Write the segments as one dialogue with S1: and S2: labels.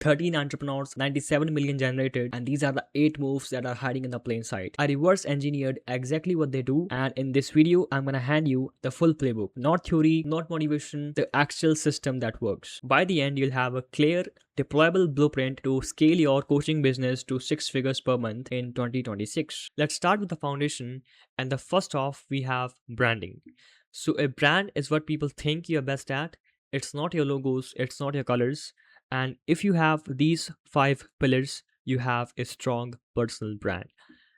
S1: 13 entrepreneurs, 97 million generated, and these are the 8 moves that are hiding in the plain sight. I reverse engineered exactly what they do, and in this video, I'm gonna hand you the full playbook. Not theory, not motivation, the actual system that works. By the end, you'll have a clear, deployable blueprint to scale your coaching business to 6 figures per month in 2026. Let's start with the foundation, and the first off, we have branding. So, a brand is what people think you're best at. It's not your logos, it's not your colors, and if you have these 5 pillars, you have a strong personal brand.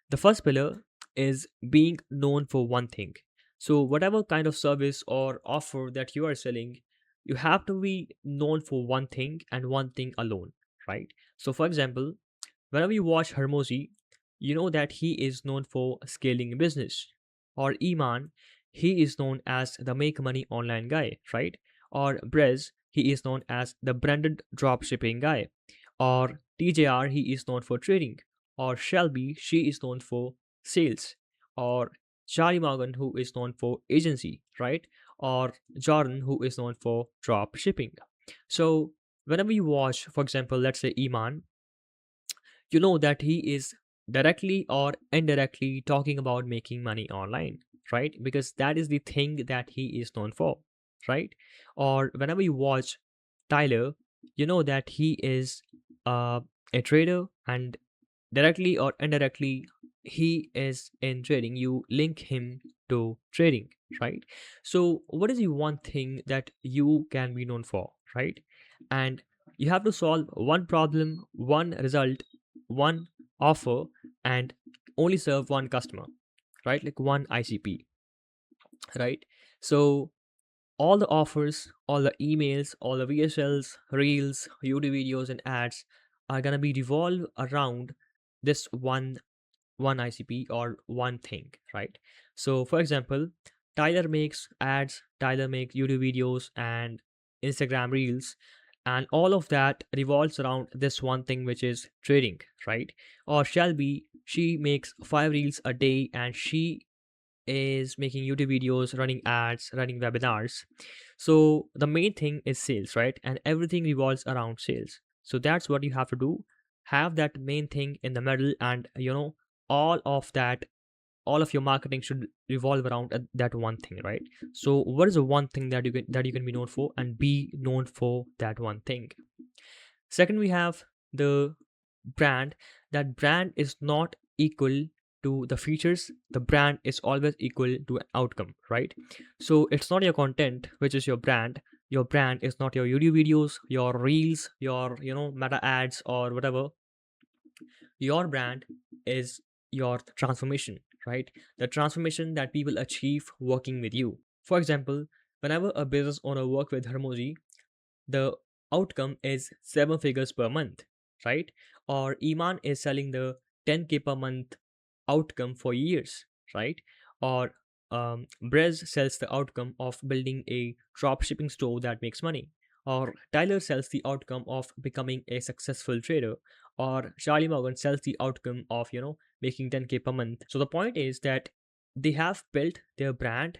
S1: The first pillar is being known for one thing. So, whatever kind of service or offer that you are selling, you have to be known for one thing and one thing alone, right? So, for example, whenever you watch Hermosi, you know that he is known for scaling a business. Or Iman, he is known as the make money online guy, right? Or Brez, he is known as the branded drop shipping guy. Or TJR, he is known for trading. Or Shelby, she is known for sales. Or Charlie Morgan, who is known for agency, right? Or Jordan, who is known for drop shipping. So whenever you watch, for example, let's say Iman, you know that he is directly or indirectly talking about making money online, right? Because that is the thing that he is known for, right? Or whenever you watch Tyler, you know that he is uh, a trader, and directly or indirectly he is in trading. You link him to trading, right? So what is the one thing that you can be known for, right? And you have to solve one problem, one result, one offer, and only serve one customer, right? Like one ICP, right? So all the offers, all the emails, all the VSLs, reels, YouTube videos, and ads are gonna be revolved around this one ICP or one thing, right? So for example, Tyler makes ads, Tyler makes YouTube videos and Instagram reels, and all of that revolves around this one thing, which is trading, right? Or Shelby, she makes 5 reels a day and she is making YouTube videos, running ads, running webinars. So the main thing is sales, right? And everything revolves around sales. So that's what you have to do. Have that main thing in the middle, and all of that, all of your marketing should revolve around that one thing, right? So what is the one thing that you can be known for and be known for that one thing? Second, we have the brand. That brand is not equal to the features. The brand is always equal to an outcome, right? So it's not your content which is your brand. Your brand is not your YouTube videos, your reels, your meta ads or whatever. Your brand is your transformation, right? The transformation that people achieve working with you. For example, whenever a business owner work with Hermosi, the outcome is 7 figures per month, right? Or Iman is selling the 10K per month outcome for years, right? Or Brez sells the outcome of building a drop shipping store that makes money. Or Tyler sells the outcome of becoming a successful trader. Or Charlie Morgan sells the outcome of, making 10K per month. So the point is that they have built their brand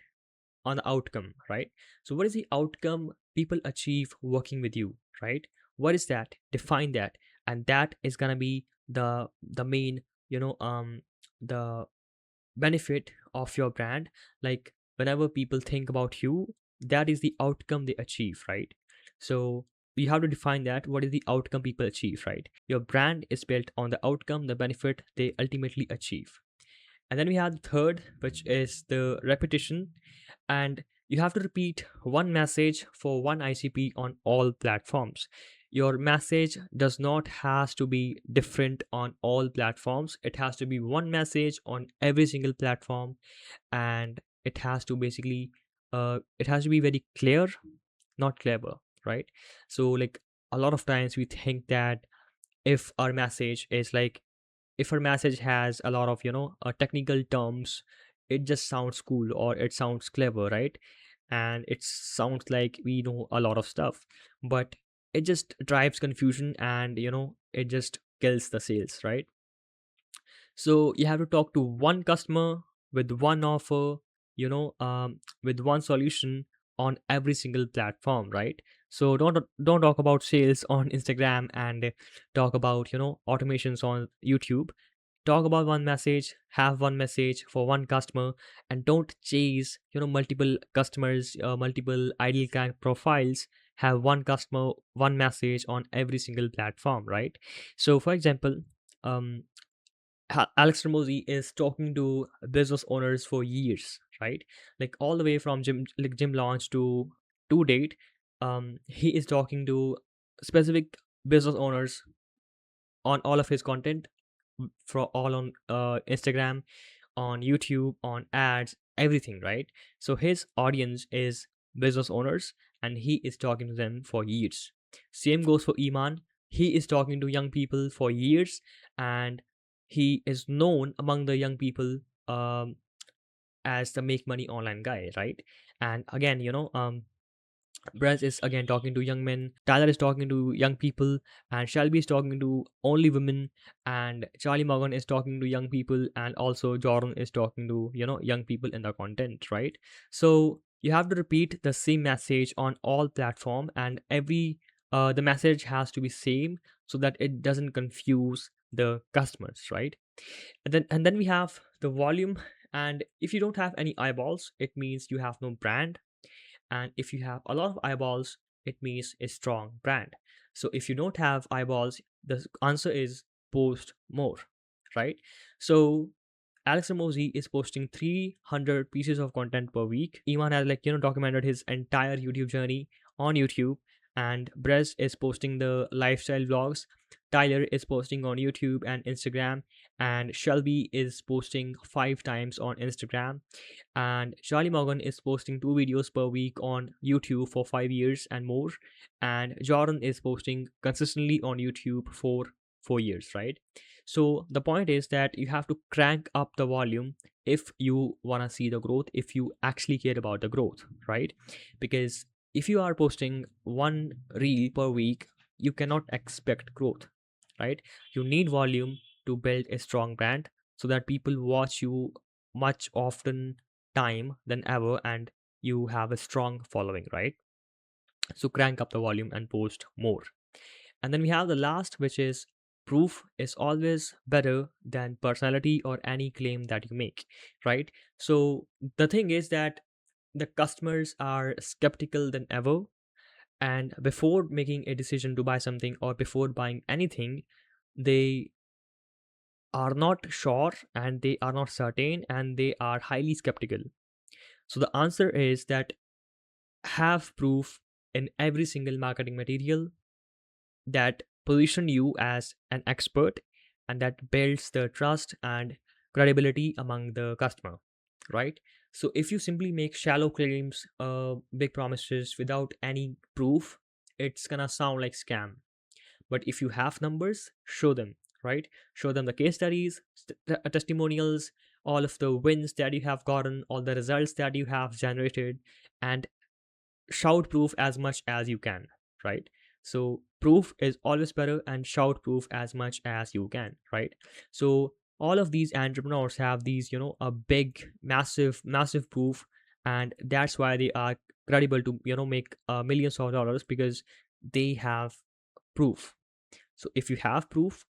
S1: on the outcome, right? So what is the outcome people achieve working with you, right? What is that? Define that, and that is gonna be the main, you know, um, the benefit of your brand. Like whenever people think about you, that is the outcome they achieve, right? So you have to define that. What is the outcome people achieve, right? Your brand is built on the outcome, the benefit they ultimately achieve. And then we have the third, which is the repetition. And you have to repeat one message for one ICP on all platforms. Your message does not has to be different on all platforms. It has to be one message on every single platform, and it has to basically it has to be very clear, not clever, right? So like a lot of times we think that if our message is like, if our message has a lot of technical terms, it just sounds cool or it sounds clever, right? And it sounds like we know a lot of stuff, but it just drives confusion, and it just kills the sales, right? So you have to talk to one customer with one offer, with one solution on every single platform, right? So don't talk about sales on Instagram and talk about automations on YouTube. Talk about one message, have one message for one customer, and don't chase multiple customers, multiple ideal client profiles. Have one customer, one message on every single platform, right? So for example, um Alex Ramosi is talking to business owners for years, right? Like all the way from gym launch to date. He is talking to specific business owners on all of his content, for all on Instagram, on YouTube, on ads, everything, right? So his audience is business owners, and he is talking to them for years. Same goes for Iman. He is talking to young people for years, and he is known among the young people, um, as the make money online guy, right? And again, Brez is again talking to young men. Tyler is talking to young people, and Shelby is talking to only women. And Charlie Morgan is talking to young people, and also Jordan is talking to young people in the content, right? So you have to repeat the same message on all platform, and every the message has to be same so that it doesn't confuse the customers, right? And then we have the volume. And if you don't have any eyeballs, it means you have no brand. And if you have a lot of eyeballs, it means a strong brand. So if you don't have eyeballs, the answer is post more, right? So Alex Ramosi is posting 300 pieces of content per week. Iman has documented his entire YouTube journey on YouTube, and Brez is posting the lifestyle vlogs. Tyler is posting on YouTube and Instagram, and Shelby is posting 5 times on Instagram, and Charlie Morgan is posting 2 videos per week on YouTube for 5 years and more, and Jordan is posting consistently on YouTube for 4 years, right? So the point is that you have to crank up the volume if you want to see the growth, if you actually care about the growth, right? Because if you are posting one reel per week, you cannot expect growth, right? You need volume to build a strong brand so that people watch you much often time than ever, and you have a strong following, right? So crank up the volume and post more. And then we have the last, which is proof is always better than personality or any claim that you make, right? So the thing is that the customers are skeptical than ever, and before making a decision to buy something or before buying anything, they are not sure and they are not certain and they are highly skeptical. So the answer is that have proof in every single marketing material that position you as an expert and that builds the trust and credibility among the customer, right? So if you simply make shallow claims, big promises without any proof, it's gonna sound like scam. But if you have numbers, show them, right? Show them the case studies, testimonials, all of the wins that you have gotten, all the results that you have generated, and shout proof as much as you can, right? So proof is always better, and shout proof as much as you can, right? So all of these entrepreneurs have these a big massive proof, and that's why they are credible to make millions of dollars, because they have proof. So if you have proof,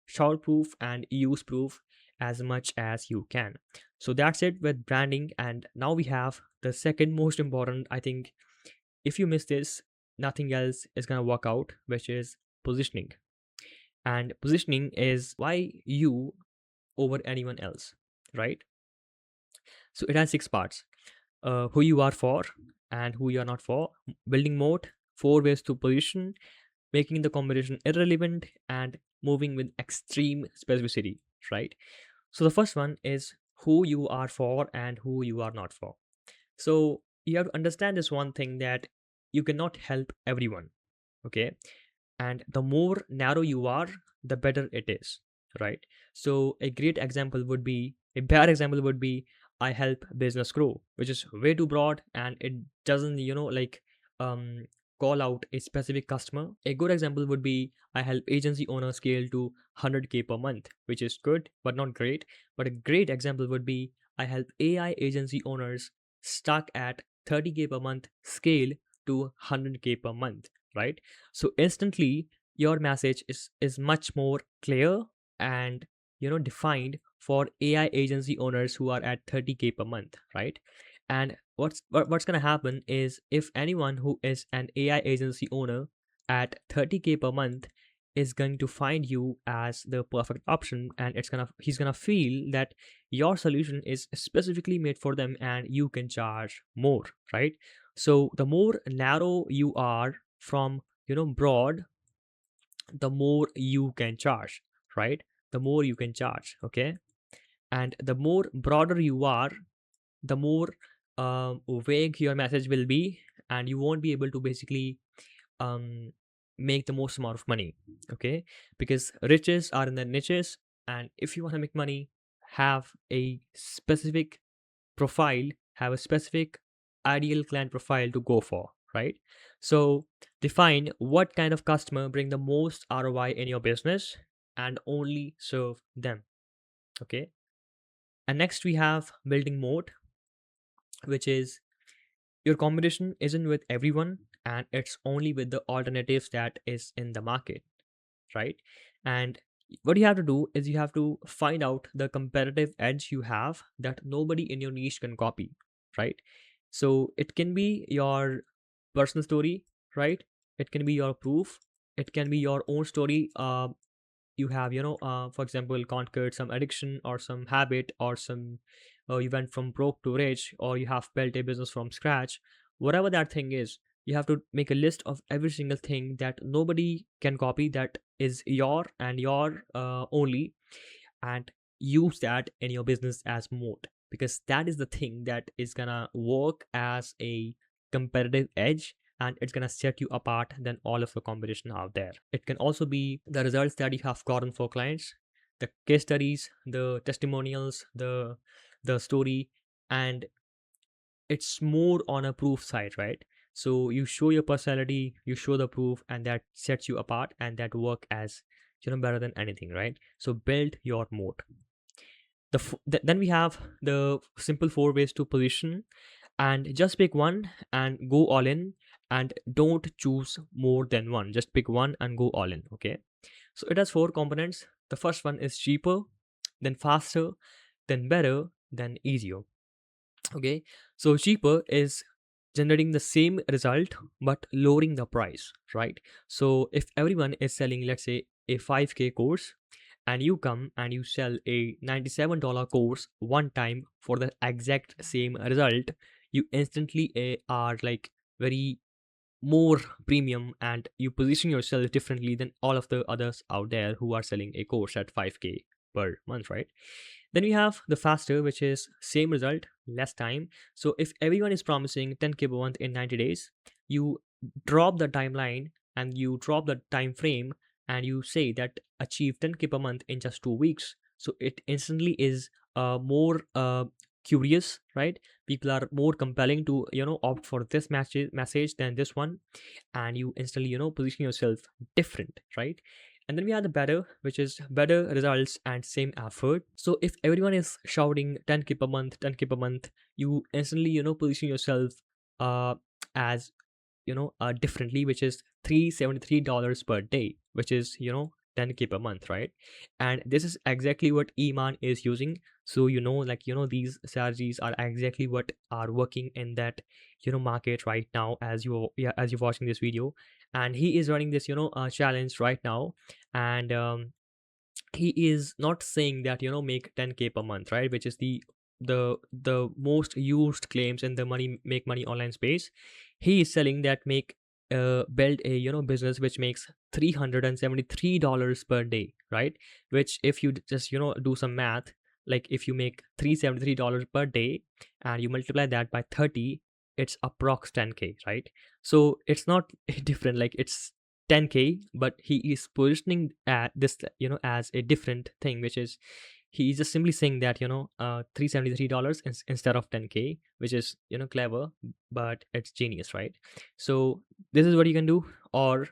S1: shout proof and use proof as much as you can. So that's it with branding. And now we have the second most important, I think. If you miss this, nothing else is going to work out, which is positioning. And positioning is why you over anyone else, right? So it has 6 parts: who you are for and who you are not for, building moat, 4 ways to position, making the competition irrelevant, and moving with extreme specificity, right? So the first one is who you are for and who you are not for. So you have to understand this one thing, that you cannot help everyone, okay? And the more narrow you are, the better it is, right? So a great example would be, a bad example would be, I help business grow, which is way too broad and it doesn't um call out a specific customer. A good example would be, I help agency owners scale to 100K per month, which is good but not great. But a great example would be, I help AI agency owners stuck at 30K per month scale to 100K per month, right? So instantly your message is much more clear and defined for AI agency owners who are at 30K per month, right? And what's going to happen is, if anyone who is an AI agency owner at 30K per month is going to find you as the perfect option, and he's gonna feel that your solution is specifically made for them and you can charge more, right? So the more narrow you are from broad, the more you can charge, right? The more you can charge, okay? And the more broader you are, the more vague your message will be, and you won't be able to basically um make the most amount of money, okay? Because riches are in the niches, and if you want to make money, have a specific profile, have a specific ideal client profile to go for, right? So define what kind of customer bring the most ROI in your business and only serve them, okay? And next we have building moat, which is your competition isn't with everyone, and it's only with the alternatives that is in the market, right? And what you have to do is you have to find out the competitive edge you have that nobody in your niche can copy, right? So it can be your personal story, right? It can be your proof. It can be your own story. You have for example, conquered some addiction or some habit, or some you went from broke to rich, or you have built a business from scratch. Whatever that thing is, you have to make a list of every single thing that nobody can copy, that is your and your only, and use that in your business as moat, because that is the thing that is gonna work as a competitive edge, and it's gonna set you apart than all of the competition out there. It can also be the results that you have gotten for clients, the case studies, the testimonials, the story, and it's more on a proof side, right? So you show your personality, you show the proof, and that sets you apart, and that work as better than anything, right? So build your moat. Then we have the simple 4 ways to position, and just pick one and go all in, and don't choose more than one. Just pick one and go all in, okay? So it has 4 components. The first one is cheaper, then faster, then better, then easier, okay? So cheaper is generating the same result but lowering the price, right? So if everyone is selling, let's say, a 5K course, and you come and you sell a $97 course one time for the exact same result, you instantly are like very more premium, and you position yourself differently than all of the others out there who are selling a course at 5K per month, right? Then we have the faster, which is same result, less time. So if everyone is promising 10K per month in 90 days, you drop the timeline and you drop the time frame, and you say that achieve 10K per month in just 2 weeks. So it instantly is more curious, right? People are more compelling to opt for this message than this one, and you instantly position yourself different, right? And then we have the better, which is better results and same effort. So if everyone is shouting 10K per month, 10K per month, you instantly position yourself uh as differently, which is $373 per day, which is 10K per month, right? And this is exactly what Iman is using. So like these strategies are exactly what are working in that market right now, as you're watching this video. And he is running this challenge right now. And he is not saying that make 10K per month, right? Which is the most used claims in the money online space. He is selling that make build a business which makes $373 per day, right? Which if you just do some math, like if you make $373 per day and you multiply that by 30, it's approx 10K, right? So it's not different, like it's 10K, but he is positioning at this as a different thing, which is he's just simply saying that $373 instead of 10K, which is clever, but it's genius, right? So this is what you can do. Or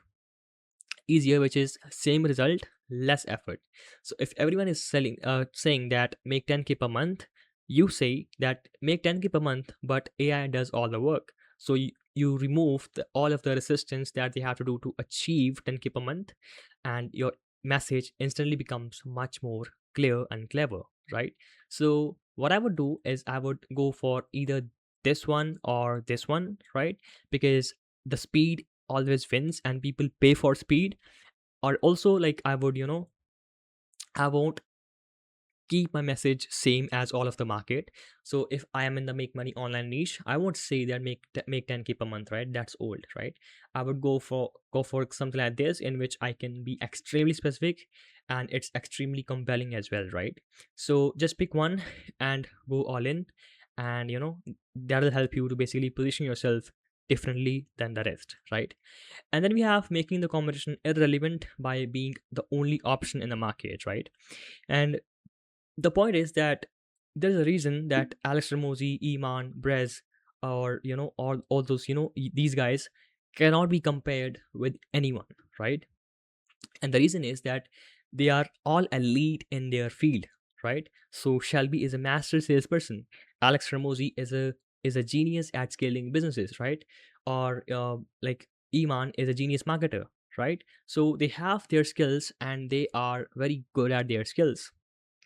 S1: easier, which is same result, less effort. So if everyone is saying that make 10K per month, you say that make 10K per month, but AI does all the work. So you remove all of the resistance that they have to do to achieve 10K per month, and your message instantly becomes much more clear and clever, right? So what I would do is I would go for either this one or this one, right? Because the speed always wins and people pay for speed. Or also, like, I would, I won't keep my message same as all of the market. So if I am in the make money online niche, I won't say that make 10K per month, right? That's old, right? I would go for something like this, in which I can be extremely specific and it's extremely compelling as well, right? So just pick one and go all in, and that'll help you to basically position yourself differently than the rest, right? And then we have making the competition irrelevant by being the only option in the market, right? And the point is that there's a reason that Alex Ramosi, Iman, Brez, or all those, these guys cannot be compared with anyone, right? And the reason is that they are all elite in their field, right? So Shelby is a master salesperson. Alex Ramosi is a genius at scaling businesses, right? Or like Iman is a genius marketer, right? So they have their skills and they are very good at their skills,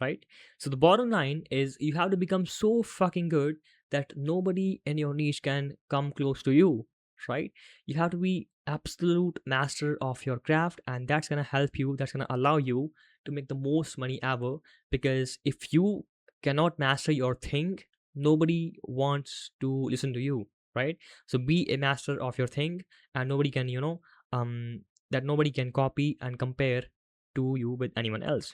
S1: right? So the bottom line is you have to become so fucking good that nobody in your niche can come close to you, right? You have to be absolute master of your craft, and that's going to help you, that's going to allow you to make the most money ever. Because if you cannot master your thing, nobody wants to listen to you, right? So be a master of your thing, and nobody can, that nobody can copy and compare to you with anyone else.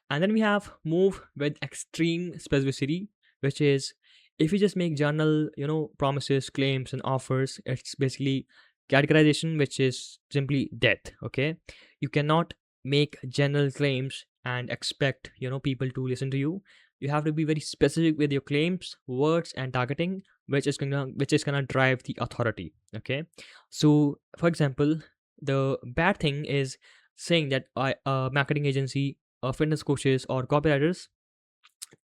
S1: And then we have move with extreme specificity, which is if you just make journal, promises, claims, and offers, it's basically categorization, which is simply death. Okay, you cannot make general claims and expect people to listen to you. You have to be very specific with your claims, words, and targeting, which is gonna drive the authority. Okay, so for example, the bad thing is saying that a marketing agency, fitness coaches, or copywriters,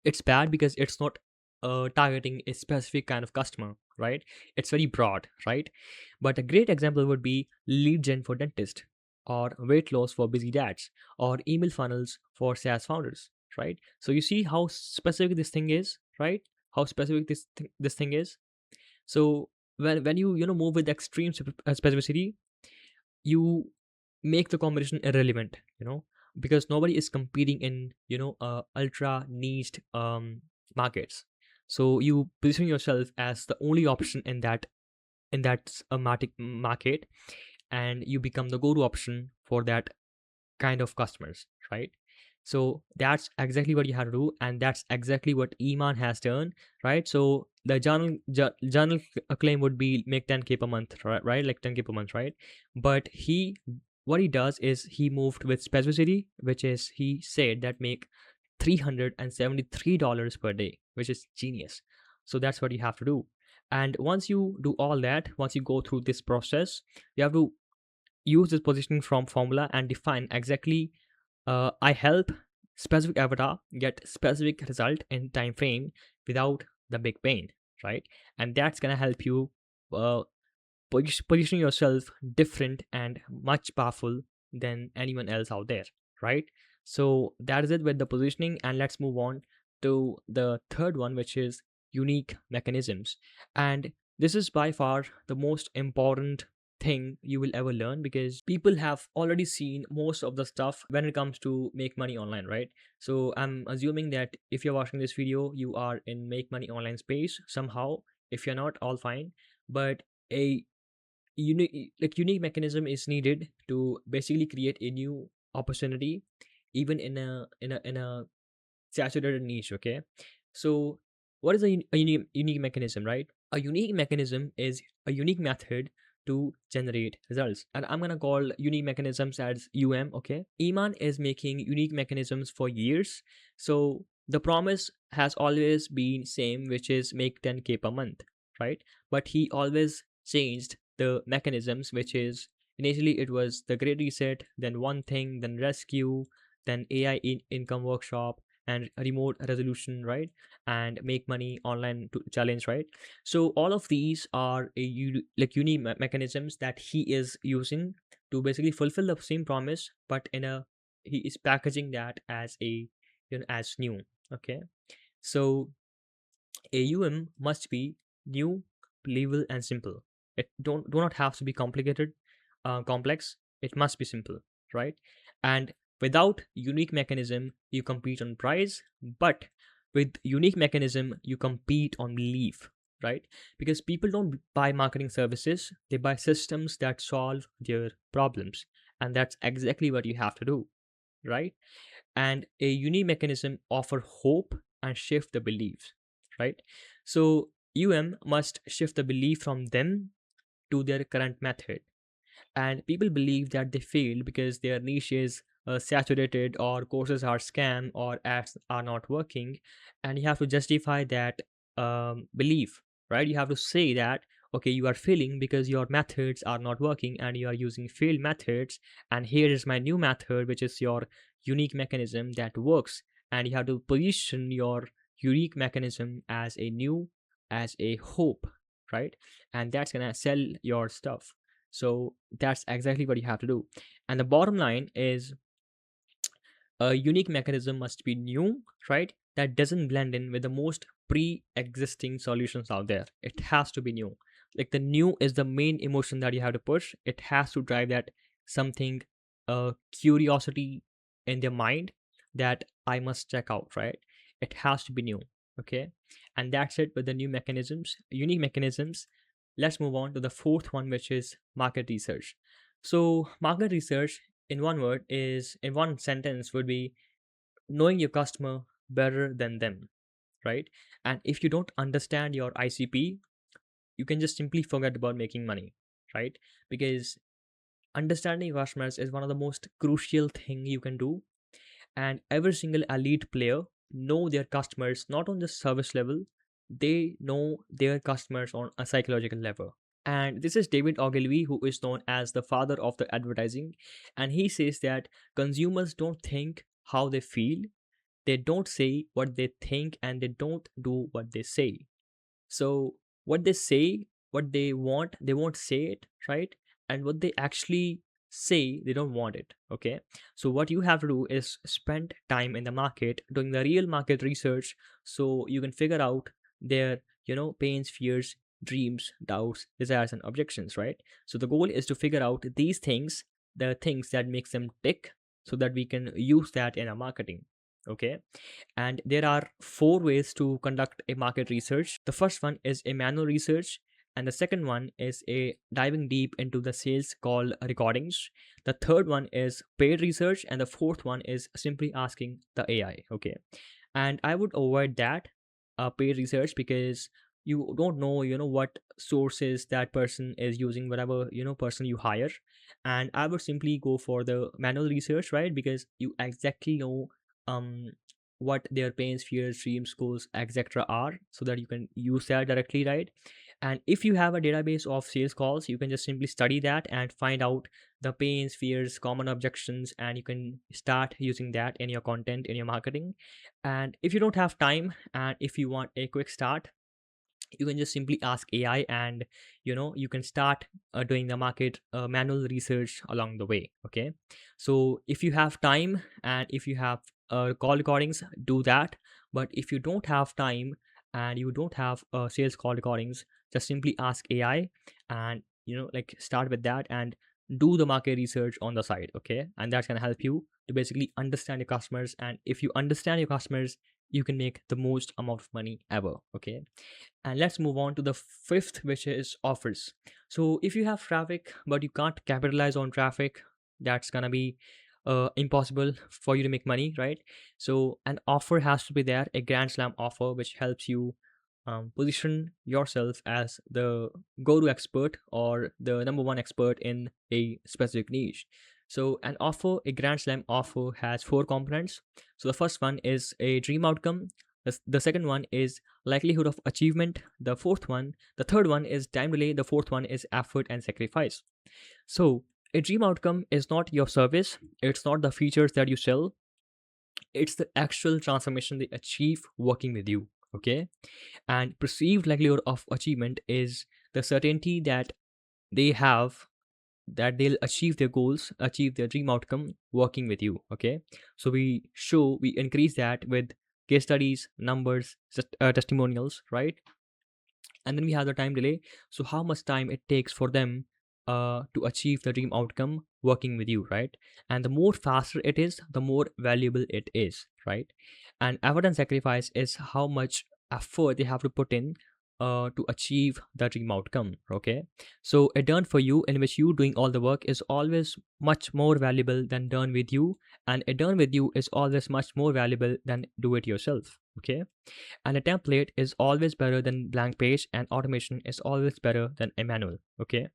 S1: it's bad because it's not targeting a specific kind of customer, right? It's very broad, right? But a great example would be lead gen for dentist, or weight loss for busy dads, or email funnels for SaaS founders, right? So you see how specific this thing is, right? How specific this thing is. So when you move with extreme specificity, you make the competition irrelevant, because nobody is competing in ultra niched markets. So you position yourself as the only option in that market, and you become the go-to option for that kind of customers, right? So that's exactly what you have to do, and that's exactly what Iman has done, right? So the journal claim would be make 10K per month, right? Like 10K per month, right? But what he does is he moved with specificity, which is he said that make $373 per day, which is genius. So that's what you have to do. And once you do all that, once you go through this process, you have to use this positioning from formula and define exactly, I help specific avatar get specific result in time frame without the big pain, right? And that's gonna help you uh, position yourself different and much powerful than anyone else out there, right? So that is it with the positioning, and let's move on to the third one, which is unique mechanisms. And this is by far the most important thing you will ever learn, because people have already seen most of the stuff when it comes to make money online, right? So I'm assuming that if you're watching this video, you are in make money online space somehow. If you're not, all fine. But a unique mechanism is needed to basically create a new opportunity, even in a saturated niche. Okay, so what is a unique mechanism, right? A unique mechanism is a unique method to generate results, and I'm gonna call unique mechanisms as Okay, Iman is making unique mechanisms for years. So the promise has always been same, which is make 10K per month, right? But he always changed the mechanisms, which is initially it was the great reset, then one thing, then rescue, then AI income workshop, and remote resolution, right? And make money online to challenge, right? So all of these are like unique mechanisms that he is using to basically fulfill the same promise, but in a he is packaging that as a as new. Okay, so AUM must be new, believable, and simple. It do not have to be complicated, complex. It must be simple, right? And without unique mechanism, you compete on price, but with unique mechanism, you compete on belief, right? Because people don't buy marketing services; they buy systems that solve their problems, and that's exactly what you have to do, right? And a unique mechanism offer hope and shift the beliefs, right? So must shift the belief from them to their current method, and people believe that they failed because their niche is saturated, or courses are scam, or ads are not working, and you have to justify that belief, right? You have to say that okay, you are failing because your methods are not working and you are using failed methods, and here is my new method, which is your unique mechanism that works. And you have to position your unique mechanism as a new, as a hope, right? And that's gonna sell your stuff. So that's exactly what you have to do. And the bottom line is a unique mechanism must be new, right? That doesn't blend in with the most pre-existing solutions out there. It has to be new. Like the new is the main emotion that you have to push. It has to drive that something, curiosity in their mind that I must check out, right? It has to be new. Okay. And that's it with the new mechanisms, unique mechanisms. Let's move on to the fourth one, which is market research. So market research in one word is in one sentence would be knowing your customer better than them, right? And if you don't understand your ICP, you can just simply forget about making money, right? Because understanding your customers is one of the most crucial thing you can do. And every single elite player know their customers not on the service level, they know their customers on a psychological level. And this is David Ogilvy, who is known as the father of the advertising. And he says that consumers don't think how they feel, they don't say what they think, and they don't do what they say. So what they say, what they won't say it, right? And what they actually say, they don't want it. Okay. So what you have to do is spend time in the market doing the real market research, so you can figure out their, pains, fears, dreams, doubts, desires, and objections, right? So the goal is to figure out these things, the things that makes them tick, so that we can use that in our marketing. Okay. And there are four ways to conduct a market research. The first one is a manual research, and the second one is a diving deep into the sales call recordings. The third one is paid research, and the fourth one is simply asking the AI. Okay. And I would avoid that paid research, because you don't know, what sources that person is using, whatever, person you hire. And I would simply go for the manual research, right? Because you exactly know um what their pains, fears, dreams, goals, etc. are, so that you can use that directly, right? And if you have a database of sales calls, you can just simply study that and find out the pains, fears, common objections, and you can start using that in your content, in your marketing. And if you don't have time, and if you want a quick start, you can just simply ask AI, and you can start doing the market manual research along the way. Okay. So if you have time, and if you have call recordings, do that. But if you don't have time, and you don't have sales call recordings, just simply ask AI, and like start with that, and do the market research on the side. Okay. And that's going to help you to basically understand your customers, and if you understand your customers, you can make the most amount of money ever. Okay. And let's move on to the fifth, which is offers. So if you have traffic but you can't capitalize on traffic, that's gonna be impossible for you to make money, right? So an offer has to be there, a grand slam offer, which helps you position yourself as the go-to expert, or the number one expert in a specific niche. So an offer, a grand slam offer, has four components. So the first one is a dream outcome. The second one is likelihood of achievement. The third one is time delay. The fourth one is effort and sacrifice. So a dream outcome is not your service, it's not the features that you sell, It's the actual transformation they achieve working with you. Okay. And perceived likelihood of achievement is the certainty that they have that they'll achieve their goals, achieve their dream outcome working with you. Okay. So we increase that with case studies, numbers, testimonials, right? And then we have the time delay. So how much time it takes for them to achieve the dream outcome working with you, right? And the more faster it is, the more valuable it is, right? And effort and sacrifice is how much effort they have to put in to achieve the dream outcome. Okay. So a done for you in which you doing all the work is always much more valuable than done with you, and a done with you is always much more valuable than do it yourself. Okay. And a template is always better than blank page, and automation is always better than a manual. Okay.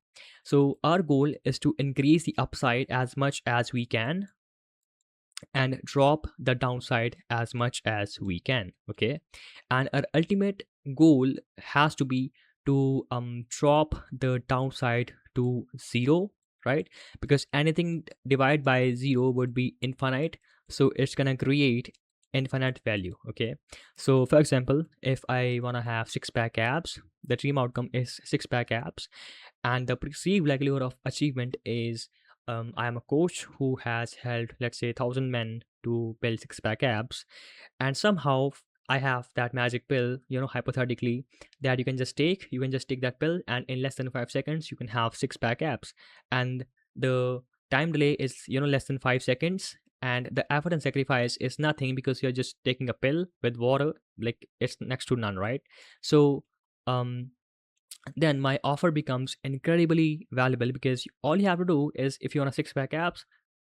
S1: So our goal is to increase the upside as much as we can and drop the downside as much as we can. Okay. And our ultimate goal has to be to drop the downside to zero, right? Because anything divided by zero would be infinite, so it's gonna create infinite value. Okay. So for example, if I want to have six pack abs, the dream outcome is six pack abs, and the perceived likelihood of achievement is I am a coach who has helped, let's say, 1,000 men to build six pack abs, and somehow I have that magic pill, hypothetically, that you can just take that pill, and in less than 5 seconds you can have six pack abs. And the time delay is less than 5 seconds, and the effort and sacrifice is nothing because you're just taking a pill with water, like it's next to none, right? So um then my offer becomes incredibly valuable because all you have to do is, if you want a six pack abs,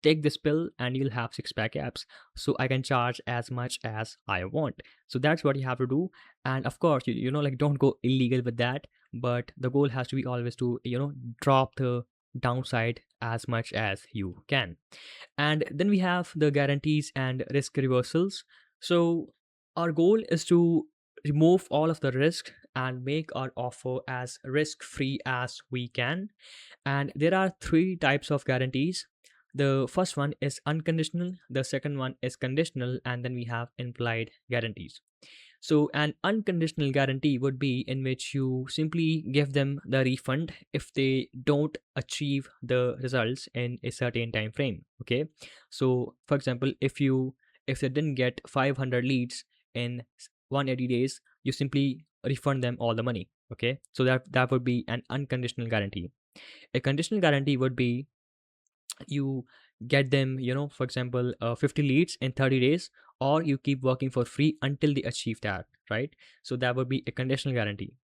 S1: take this pill and you'll have six pack abs. So I can charge as much as I want. So that's what you have to do. And of course, like, don't go illegal with that, but the goal has to be always to drop the downside as much as you can. And then we have the guarantees and risk reversals. So our goal is to remove all of the risk and make our offer as risk free as we can. And there are three types of guarantees. The first one is unconditional, the second one is conditional, and then we have implied guarantees. So, an unconditional guarantee would be in which you simply give them the refund if they don't achieve the results in a certain time frame. Okay. So, for example, if they didn't get 500 leads in 180 days, you simply refund them all the money. Okay. So that would be an unconditional guarantee. A conditional guarantee would be you get them, for example, 50 leads in 30 days, or you keep working for free until they achieve that, right? So that would be a conditional guarantee.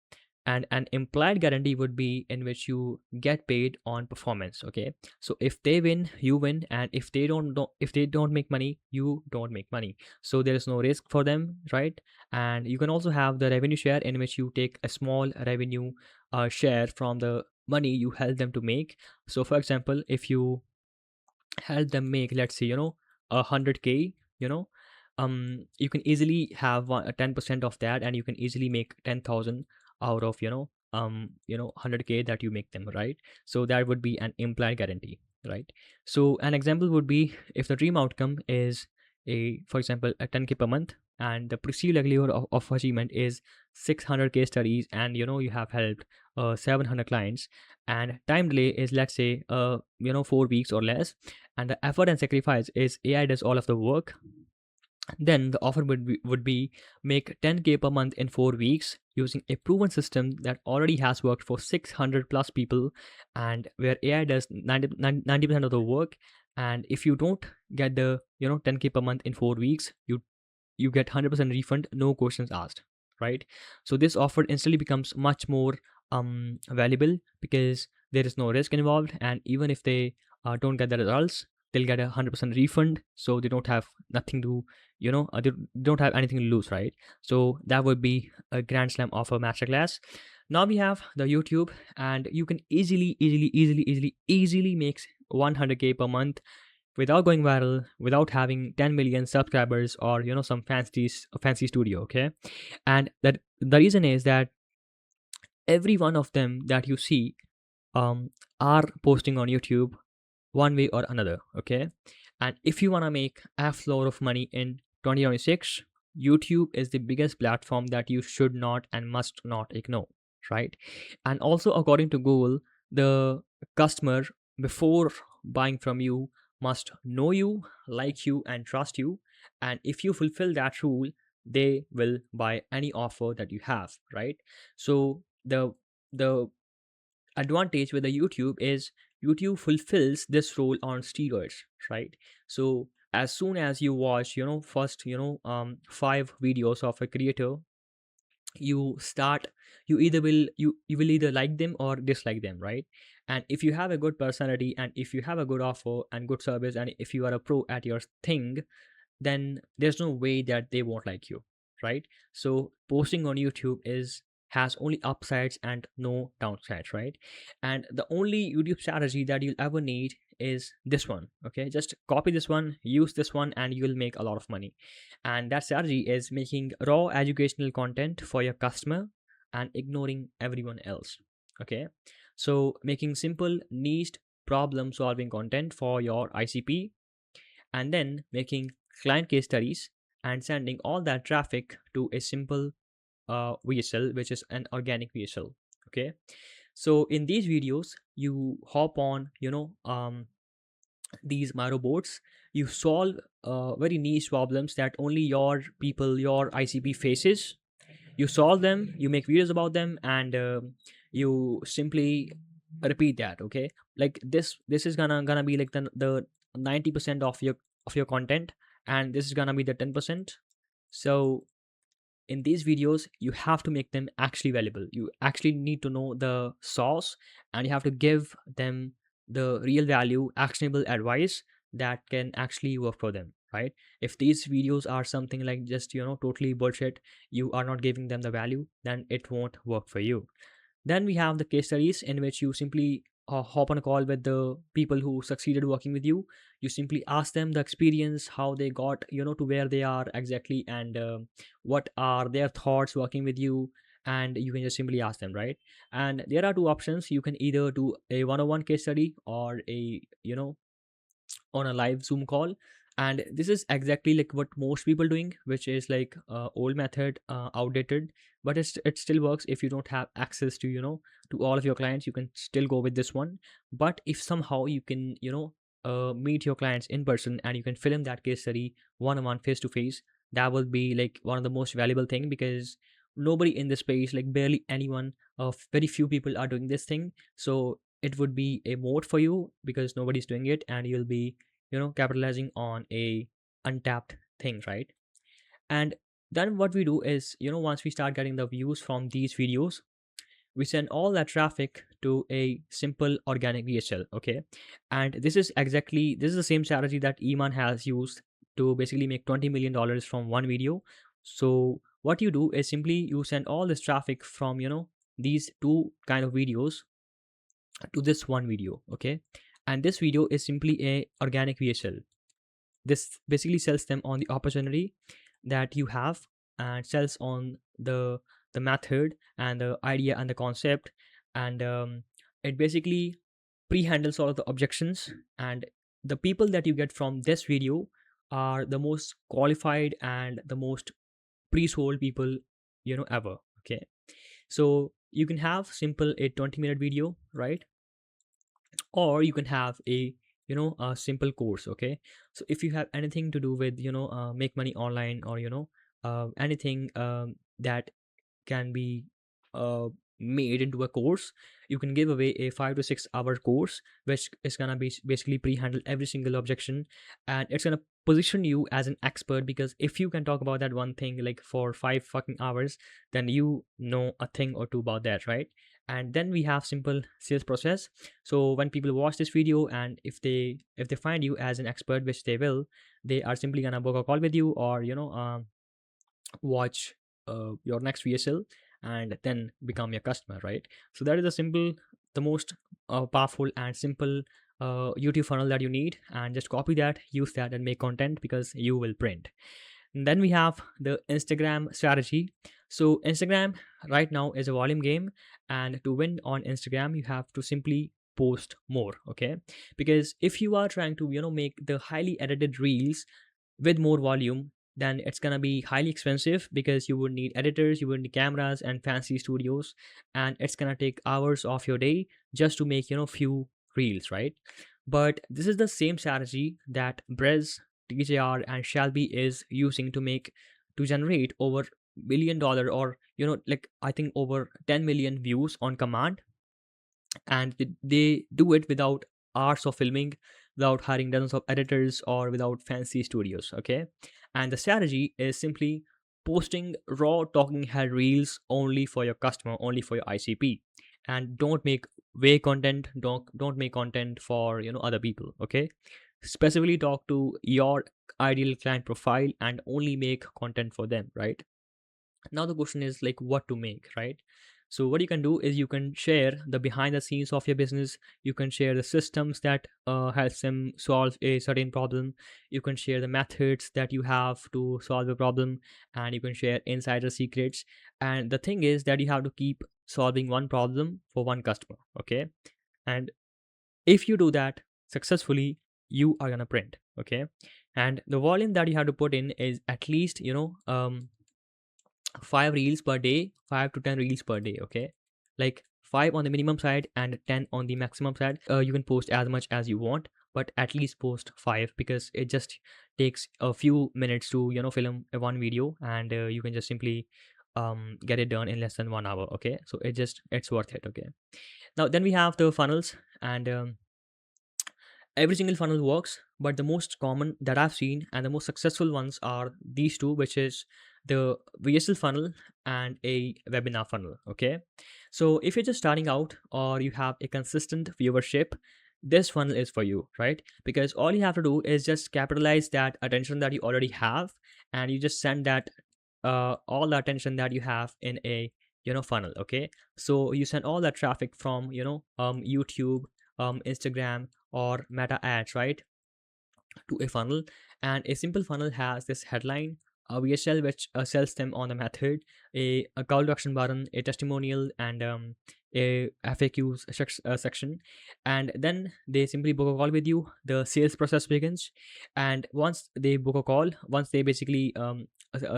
S1: And an implied guarantee would be in which you get paid on performance. Okay. So if they win, you win, and if they don't make money, you don't make money. So there is no risk for them, right? And you can also have the revenue share, in which you take a small revenue share from the money you help them to make. So for example, if you help them make, let's say, 100K, you can easily have 10% of that, and you can easily make 10,000 out of 100K that you make them, right? So that would be an implied guarantee, right? So an example would be, if the dream outcome is for example, a 10K per month, and the perceived likelihood of achievement is 600 case studies, and you have helped 700 clients, and time delay is, let's say, 4 weeks or less, and the effort and sacrifice is AI does all of the work, then the offer would be make 10K per month in 4 weeks using a proven system that already has worked for 600 plus people, and where AI does 90% of the work. And if you don't get the 10K per month in 4 weeks, you get 100% refund, no questions asked, right? So this offer instantly becomes much more valuable because there is no risk involved, and even if they don't get the results, they'll get 100% refund, so they don't have nothing to they don't have anything to lose, right? So that would be a grand slam offer masterclass. Now we have the YouTube, and you can easily make 100K per month without going viral, without having 10 million subscribers, or some fancy studio. Okay. And that the reason is that every one of them that you see are posting on YouTube one way or another. Okay. And if you want to make a floor of money in 2026, YouTube is the biggest platform that you should not and must not ignore, right? And also, according to Google, the customer before buying from you must know you, like you, and trust you. And if you fulfill that rule, they will buy any offer that you have, right? So the advantage with the YouTube is YouTube fulfills this role on steroids, right? So as soon as you watch, first, 5 videos of a creator, you start, you will either like them or dislike them, right? And if you have a good personality, and if you have a good offer and good service, and if you are a pro at your thing, then there's no way that they won't like you, right? So posting on YouTube is has only upsides and no downsides, right? And the only YouTube strategy that you'll ever need is this one. Okay, just copy this one, use this one, and you'll make a lot of money. And that strategy is making raw educational content for your customer and ignoring everyone else. Okay, so making simple niche problem solving content for your ICP, and then making client case studies and sending all that traffic to a simple VSL, which is an organic VSL. Okay, so in these videos, you hop on, these Miro boards, you solve very niche problems that only your people, your ICP faces. You solve them, you make videos about them, and you simply repeat that. Okay, like this is gonna be like the 90% of your content, and this is gonna be the 10%. So in these videos, you have to make them actually valuable. You actually need to know the source, and you have to give them the real value, actionable advice that can actually work for them, right? If these videos are something like just, totally bullshit, you are not giving them the value, then it won't work for you. Then we have the case studies in which you simply hop on a call with the people who succeeded working with you. You simply ask them the experience, how they got, to where they are exactly, and what are their thoughts working with you. And you can just simply ask them, right? And there are two options. You can either do a one-on-one case study, or a, on a live Zoom call. And this is exactly like what most people doing, which is like old method, outdated, but it still works. If you don't have access to, to all of your clients, you can still go with this one. But if somehow you can, meet your clients in person, and you can film that case study one-on-one, face to face, that will be like one of the most valuable thing, because nobody in this space, like barely anyone, of very few people are doing this thing. So it would be a moat for you, because nobody's doing it, and you'll be, capitalizing on a untapped thing, right? And then what we do is, once we start getting the views from these videos, we send all that traffic to a simple organic VSL. Okay, and this is the same strategy that Iman has used to basically make $20 million from one video. So what you do is simply you send all this traffic from, these two kind of videos to this one video. Okay, and this video is simply a organic VSL. This basically sells them on the opportunity that you have, and sells on the method and the idea and the concept. And it basically pre-handles all of the objections. And the people that you get from this video are the most qualified and the most pre-sold people, ever. Okay, so you can have simple a 20-minute video, right? Or you can have a, a simple course. Okay, so if you have anything to do with, make money online, or anything that can be uh, made into a course, you can give away a 5 to 6 hour course, which is gonna be basically pre-handle every single objection. And it's gonna position you as an expert, because if you can talk about that one thing like for 5 fucking hours, then you know a thing or two about that, right? And then we have simple sales process. So when people watch this video, and if they find you as an expert, which they will, they are simply gonna book a call with you, or watch your next VSL, and then become your customer, right? So that is a simple, the most powerful and simple YouTube funnel that you need. And just copy that, use that, and make content, because you will print. And then we have the Instagram strategy. So Instagram right now is a volume game, and to win on Instagram, you have to simply post more. Okay, because if you are trying to, make the highly edited reels with more volume, then it's gonna be highly expensive because you would need editors, you would need cameras and fancy studios, and it's gonna take hours of your day just to make, few reels, right? But this is the same strategy that Brez, TJR, and Shelby is using to generate over $1 million, or like I think over 10 million views on command. And they do it without hours of filming, without hiring dozens of editors, or without fancy studios. Okay, and the strategy is simply posting raw talking head reels only for your customer, only for your ICP, and don't make way content. Don't make content for other people. Okay, specifically talk to your ideal client profile and only make content for them, right? Now the question is like what to make, right? So what you can do is you can share the behind the scenes of your business. You can share the systems that helps them solve a certain problem. You can share the methods that you have to solve a problem, and you can share insider secrets. And the thing is that you have to keep solving one problem for one customer. Okay, and if you do that successfully, you are gonna print. Okay, and the volume that you have to put in is at least 5 reels per day, 5 to 10 reels per day. Okay, like 5 on the minimum side and 10 on the maximum side. You can post as much as you want, but at least post 5, because it just takes a few minutes to film a one video, and you can just simply get it done in less than 1 hour. Okay, so it's worth it. Okay, now then we have the funnels, and every single funnel works, but the most common that I've seen and the most successful ones are these two, which is the VSL funnel and a webinar funnel. Okay, so if you're just starting out or you have a consistent viewership, this funnel is for you, right? Because all you have to do is just capitalize that attention that you already have, and you just send that all the attention that you have in a funnel. Okay, so you send all that traffic from YouTube, Instagram, or meta ads, right, to a funnel. And a simple funnel has this headline, a VSL which sells them on the method, a call to action button, a testimonial, and a FAQ section. And then they simply book a call with you. The sales process begins, and once they book a call, once they basically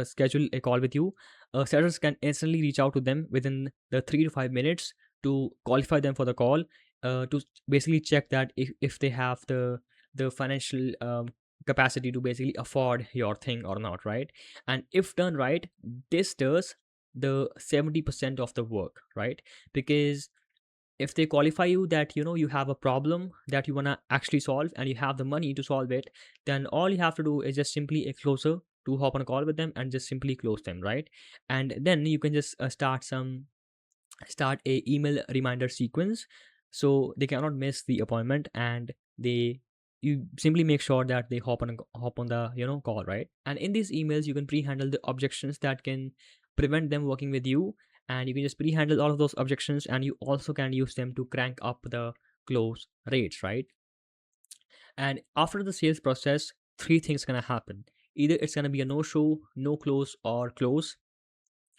S1: schedule a call with you, sellers can instantly reach out to them within the 3 to 5 minutes to qualify them for the call, to basically check that if they have the financial capacity to basically afford your thing or not, right? And if done right, this does the 70% of the work, right? Because if they qualify you that you have a problem that you want to actually solve and you have the money to solve it, then all you have to do is just simply a closer to hop on a call with them and just simply close them, right? And then you can just start a email reminder sequence so they cannot miss the appointment, and they you simply make sure that they hop on the call, right? And in these emails you can pre-handle the objections that can prevent them working with you, and you can just pre-handle all of those objections, and you also can use them to crank up the close rates, right? And after the sales process, three things gonna happen. Either it's gonna be a no show, no close, or close.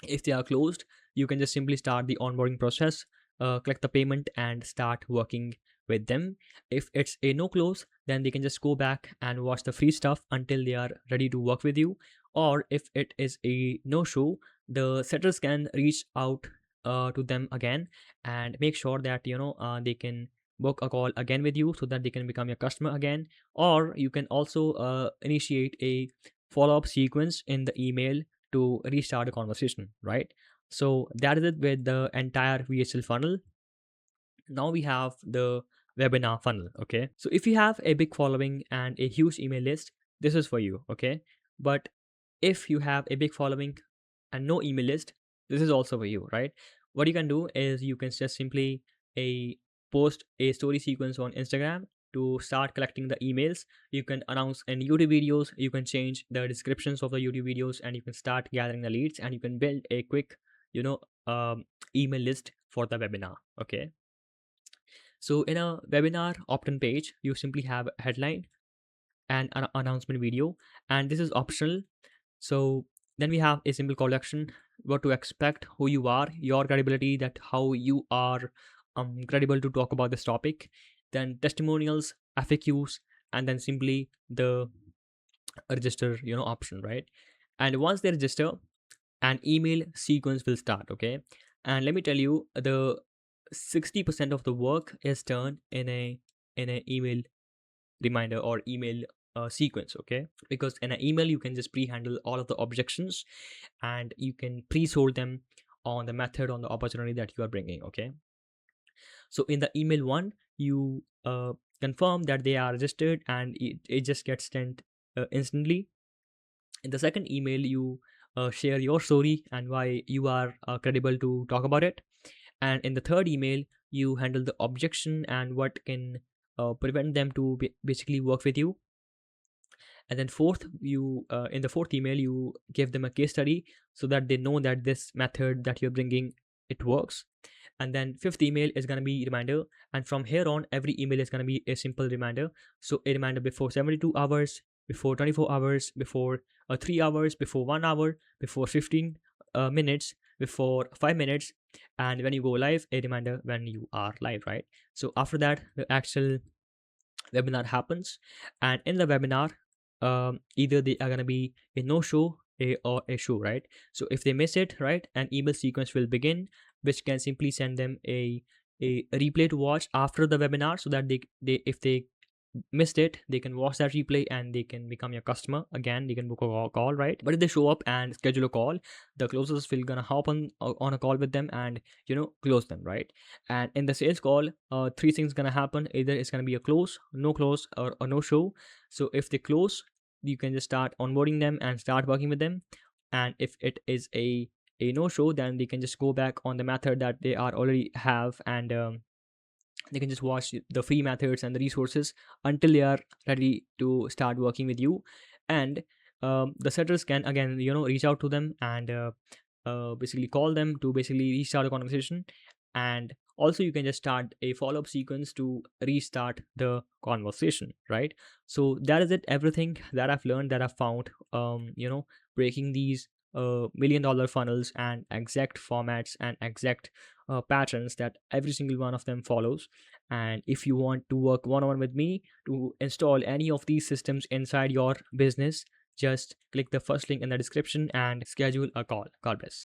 S1: If they are closed, you can just simply start the onboarding process, collect the payment, and start working with them. If it's a no close, then they can just go back and watch the free stuff until they are ready to work with you. Or if it is a no show, the setters can reach out to them again and make sure that they can book a call again with you so that they can become your customer again. Or you can also initiate a follow-up sequence in the email to restart a conversation, right? So that is it with the entire VSL funnel. Now we have the webinar funnel. Okay, so if you have a big following and a huge email list, this is for you. Okay, but if you have a big following and no email list, this is also for you, right? What you can do is you can just simply a post a story sequence on Instagram to start collecting the emails. You can announce in YouTube videos, you can change the descriptions of the YouTube videos, and you can start gathering the leads, and you can build a quick you know email list for the webinar. Okay, so in a webinar opt-in page, you simply have a headline and an announcement video, and this is optional. So then we have a simple call to action, what to expect, who you are, your credibility, that how you are credible to talk about this topic, then testimonials, FAQs, and then simply the a register option, right? And once they register, an email sequence will start. Okay, and let me tell you, the 60% of the work is done in a email reminder or email sequence. Okay, because in an email you can just pre-handle all of the objections, and you can pre-sort them on the method, on the opportunity that you are bringing. Okay, so in the email one, you confirm that they are registered, and it just gets sent instantly. In the second email, you share your story and why you are credible to talk about it. And in the third email, you handle the objection and what can prevent them to basically work with you. And then fourth, you in the fourth email, you give them a case study so that they know that this method that you're bringing, it works. And then fifth email is going to be reminder, and from here on every email is going to be a simple reminder. So a reminder before 72 hours, before 24 hours, before 3 hours, before 1 hour, before 15 minutes, before 5 minutes, and when you go live, a reminder when you are live, right? So after that, the actual webinar happens. And in the webinar, either they are going to be a no show, or a show, right? So if they miss it, right, an email sequence will begin, which can simply send them a replay to watch after the webinar, so that they if they missed it, they can watch that replay and they can become your customer again. They can book a call, right? But if they show up and schedule a call, the closers will gonna hop on a call with them and close them, right? And in the sales call, three things gonna happen. Either it's gonna be a close, no close, or a no show. So if they close, you can just start onboarding them and start working with them. And if it is a no show, then they can just go back on the method that they are already have, and they can just watch the free methods and the resources until they are ready to start working with you. And the setters can again reach out to them and basically call them to basically restart the conversation. And also you can just start a follow-up sequence to restart the conversation, right? So that is it, everything that I've learned, that I've found breaking these $1 million funnels and exact formats and exact patterns that every single one of them follows. And if you want to work one-on-one with me to install any of these systems inside your business, just click the first link in the description and schedule a call. God bless.